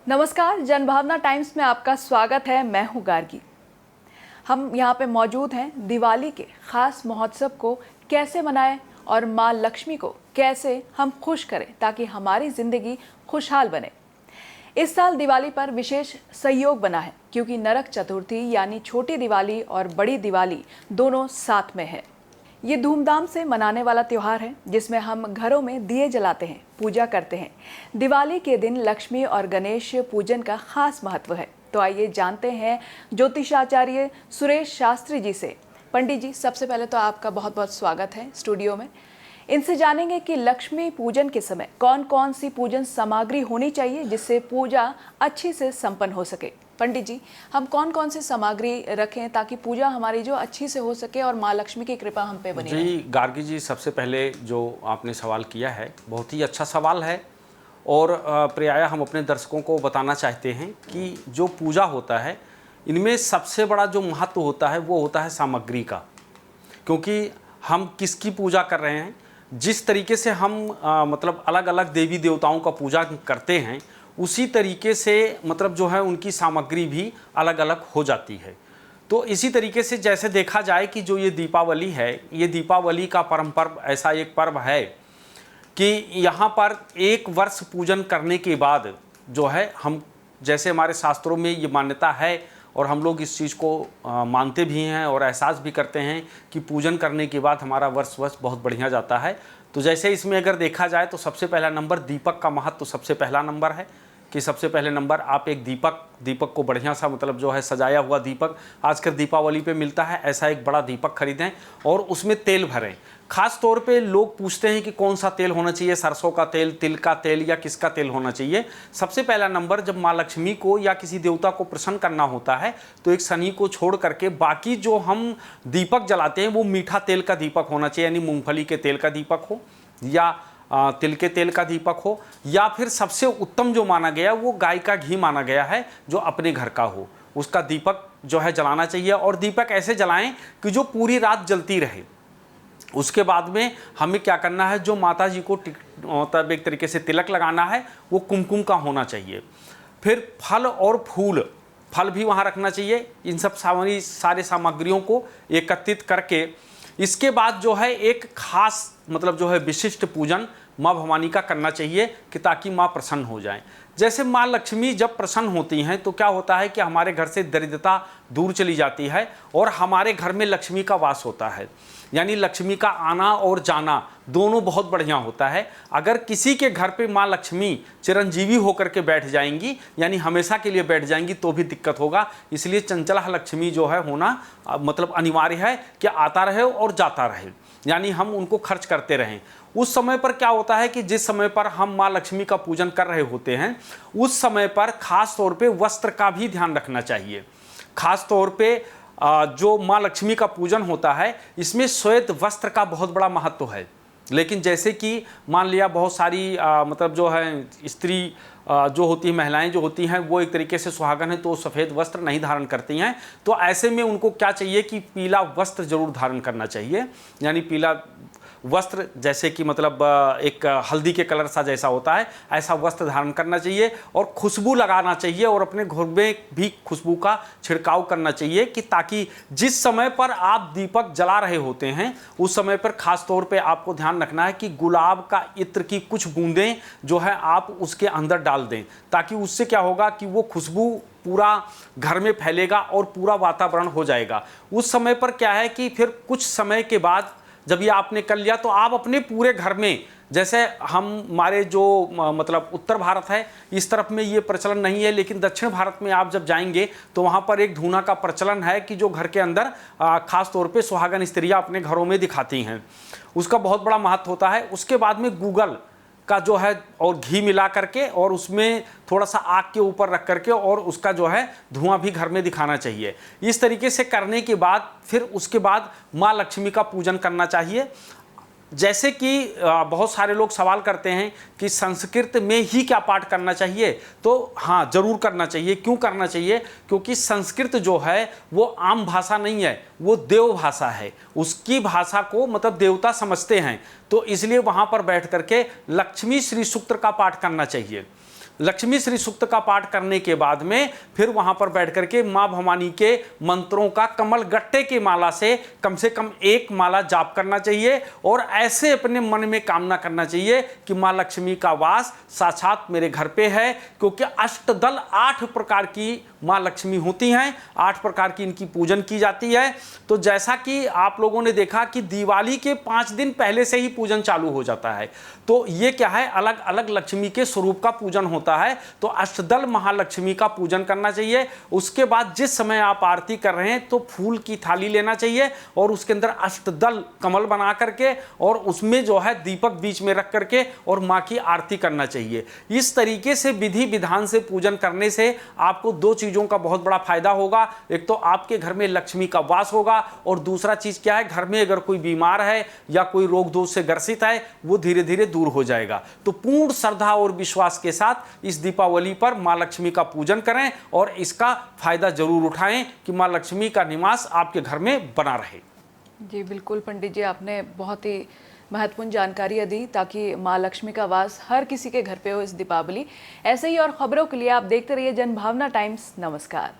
नमस्कार, जनभावना टाइम्स में आपका स्वागत है। मैं हूं गार्गी। हम यहाँ पे मौजूद हैं दिवाली के खास महोत्सव को कैसे मनाएं और माँ लक्ष्मी को कैसे हम खुश करें ताकि हमारी ज़िंदगी खुशहाल बने। इस साल दिवाली पर विशेष संयोग बना है क्योंकि नरक चतुर्थी यानी छोटी दिवाली और बड़ी दिवाली दोनों साथ में है। ये धूमधाम से मनाने वाला त्यौहार है जिसमें हम घरों में दिए जलाते हैं, पूजा करते हैं। दिवाली के दिन लक्ष्मी और गणेश पूजन का खास महत्व है। तो आइए जानते हैं ज्योतिषाचार्य सुरेश शास्त्री जी से। पंडित जी, सबसे पहले तो आपका बहुत बहुत स्वागत है स्टूडियो में। इनसे जानेंगे कि लक्ष्मी पूजन के समय कौन कौन सी पूजन सामग्री होनी चाहिए जिससे पूजा अच्छी से संपन्न हो सके। पंडित जी, हम कौन कौन सी सामग्री रखें ताकि पूजा हमारी जो अच्छी से हो सके और माँ लक्ष्मी की कृपा हम पे बनी रहे। जी गार्गी जी, सबसे पहले जो आपने सवाल किया है बहुत ही अच्छा सवाल है और प्राय हम अपने दर्शकों को बताना चाहते हैं कि जो पूजा होता है इनमें सबसे बड़ा जो महत्व होता है वो होता है सामग्री का। क्योंकि हम किसकी पूजा कर रहे हैं, जिस तरीके से हम मतलब अलग अलग देवी देवताओं का पूजा करते हैं उसी तरीके से मतलब जो है उनकी सामग्री भी अलग अलग हो जाती है। तो इसी तरीके से जैसे देखा जाए कि जो ये दीपावली है, ये दीपावली का परम पर्व ऐसा एक पर्व है कि यहाँ पर एक वर्ष पूजन करने के बाद जो है हम, जैसे हमारे शास्त्रों में ये मान्यता है और हम लोग इस चीज़ को मानते भी हैं और एहसास भी करते हैं कि पूजन करने के बाद हमारा वर्ष बहुत बढ़िया जाता है। तो जैसे इसमें अगर देखा जाए तो सबसे पहला नंबर दीपक का महत्व तो सबसे पहला नंबर है कि सबसे पहले नंबर आप एक दीपक को बढ़िया सा मतलब जो है सजाया हुआ दीपक आजकल दीपावली पे मिलता है, ऐसा एक बड़ा दीपक खरीदें और उसमें तेल भरें। खास तौर पे लोग पूछते हैं कि कौन सा तेल होना चाहिए, सरसों का तेल, तिल का तेल या किसका तेल होना चाहिए। सबसे पहला नंबर, जब माँ लक्ष्मी को या किसी देवता को प्रसन्न करना होता है तो एक शनि को छोड़ करके बाकी जो हम दीपक जलाते हैं वो मीठा तेल का दीपक होना चाहिए, यानी मूंगफली के तेल का दीपक हो या तिल के तेल का दीपक हो, या फिर सबसे उत्तम जो माना गया वो गाय का घी माना गया है जो अपने घर का हो, उसका दीपक जो है जलाना चाहिए। और दीपक ऐसे जलाएं कि जो पूरी रात जलती रहे। उसके बाद में हमें क्या करना है, जो माता जी को मतलब एक तरीके से तिलक लगाना है वो कुमकुम का होना चाहिए। फिर फल और फल भी वहाँ रखना चाहिए। इन सब सारे सामग्रियों को एकत्रित करके इसके बाद जो है एक खास मतलब जो है विशिष्ट पूजन माँ भवानी का करना चाहिए कि ताकि माँ प्रसन्न हो जाए। जैसे माँ लक्ष्मी जब प्रसन्न होती हैं तो क्या होता है कि हमारे घर से दरिद्रता दूर चली जाती है और हमारे घर में लक्ष्मी का वास होता है, यानी लक्ष्मी का आना और जाना दोनों बहुत बढ़िया होता है। अगर किसी के घर पे माँ लक्ष्मी चिरंजीवी होकर के बैठ जाएंगी यानी हमेशा के लिए बैठ जाएंगी तो भी दिक्कत होगा। इसलिए चंचला लक्ष्मी जो है होना मतलब अनिवार्य है कि आता रहे और जाता रहे, यानी हम उनको खर्च करते रहें। उस समय पर क्या होता है कि जिस समय पर हम माँ लक्ष्मी का पूजन कर रहे होते हैं उस समय पर खास तौर पे वस्त्र का भी ध्यान रखना चाहिए। खास तौर पे जो माँ लक्ष्मी का पूजन होता है इसमें श्वेत वस्त्र का बहुत बड़ा महत्व है। लेकिन जैसे कि मान लिया बहुत सारी मतलब जो है स्त्री जो होती है, महिलाएं जो होती हैं वो एक तरीके से सुहागन है तो सफ़ेद वस्त्र नहीं धारण करती हैं, तो ऐसे में उनको क्या चाहिए कि पीला वस्त्र जरूर धारण करना चाहिए। यानी पीला वस्त्र जैसे कि मतलब एक हल्दी के कलर सा जैसा होता है ऐसा वस्त्र धारण करना चाहिए और खुशबू लगाना चाहिए और अपने घर में भी खुशबू का छिड़काव करना चाहिए कि ताकि जिस समय पर आप दीपक जला रहे होते हैं उस समय पर खास तौर पे आपको ध्यान रखना है कि गुलाब का इत्र की कुछ बूंदें जो है आप उसके अंदर डाल दें, ताकि उससे क्या होगा कि वो खुशबू पूरा घर में फैलेगा और पूरा वातावरण हो जाएगा। उस समय पर क्या है कि फिर कुछ समय के बाद जब ये आपने कर लिया तो आप अपने पूरे घर में, जैसे हमारे जो मतलब उत्तर भारत है इस तरफ में ये प्रचलन नहीं है, लेकिन दक्षिण भारत में आप जब जाएंगे तो वहाँ पर एक धूना का प्रचलन है कि जो घर के अंदर खास तौर पे सुहागन स्त्रियाँ अपने घरों में दिखाती हैं, उसका बहुत बड़ा महत्व होता है। उसके बाद में गूगल का जो है और घी मिला करके और उसमें थोड़ा सा आग के ऊपर रख करके और उसका जो है धुआं भी घर में दिखाना चाहिए। इस तरीके से करने के बाद फिर उसके बाद माँ लक्ष्मी का पूजन करना चाहिए। जैसे कि बहुत सारे लोग सवाल करते हैं कि संस्कृत में ही क्या पाठ करना चाहिए, तो हाँ ज़रूर करना चाहिए। क्यों करना चाहिए? क्योंकि संस्कृत जो है वो आम भाषा नहीं है, वो देव भाषा है। उसकी भाषा को मतलब देवता समझते हैं, तो इसलिए वहाँ पर बैठ करके लक्ष्मी श्री सूक्त का पाठ करना चाहिए। लक्ष्मी श्री सूक्त का पाठ करने के बाद में फिर वहां पर बैठ करके माँ भवानी के मंत्रों का कमल गट्टे की माला से कम 1 माला जाप करना चाहिए और ऐसे अपने मन में कामना करना चाहिए कि माँ लक्ष्मी का वास साक्षात मेरे घर पे है, क्योंकि अष्टदल 8 प्रकार की माँ लक्ष्मी होती हैं, 8 प्रकार की इनकी पूजन की जाती है। तो जैसा कि आप लोगों ने देखा कि दिवाली के 5 दिन पहले से ही पूजन चालू हो जाता है। तो ये क्या है, अलग अलग लक्ष्मी के स्वरूप का पूजन होता है। तो अष्टदल महालक्ष्मी का पूजन करना चाहिए। उसके बाद जिस समय आप आरती कर रहे हैं तो फूल की थाली लेना चाहिए और उसके अंदर अष्टदल कमल बना करके और उसमें जो है दीपक बीच में रख करके और माँ की आरती करना चाहिए। इस तरीके से विधि विधान से पूजन करने से आपको 2 चीज़ों का बहुत बड़ा फायदा होगा। एक तो आपके घर में लक्ष्मी का वास होगा और दूसरा चीज़ क्या है, घर में अगर कोई बीमार है या कोई रोग दोष से ग्रसित है वो धीरे धीरे दूर हो जाएगा। तो पूर्ण श्रद्धा और विश्वास के साथ इस दीपावली पर माँ लक्ष्मी का पूजन करें और इसका फायदा जरूर उठाएं कि माँ लक्ष्मी का निवास आपके घर में बना रहे। जी बिल्कुल पंडित जी, आपने बहुत ही महत्वपूर्ण जानकारियाँ दी ताकि माँ लक्ष्मी का वास हर किसी के घर पे हो इस दीपावली। ऐसे ही और खबरों के लिए आप देखते रहिए जनभावना टाइम्स। नमस्कार।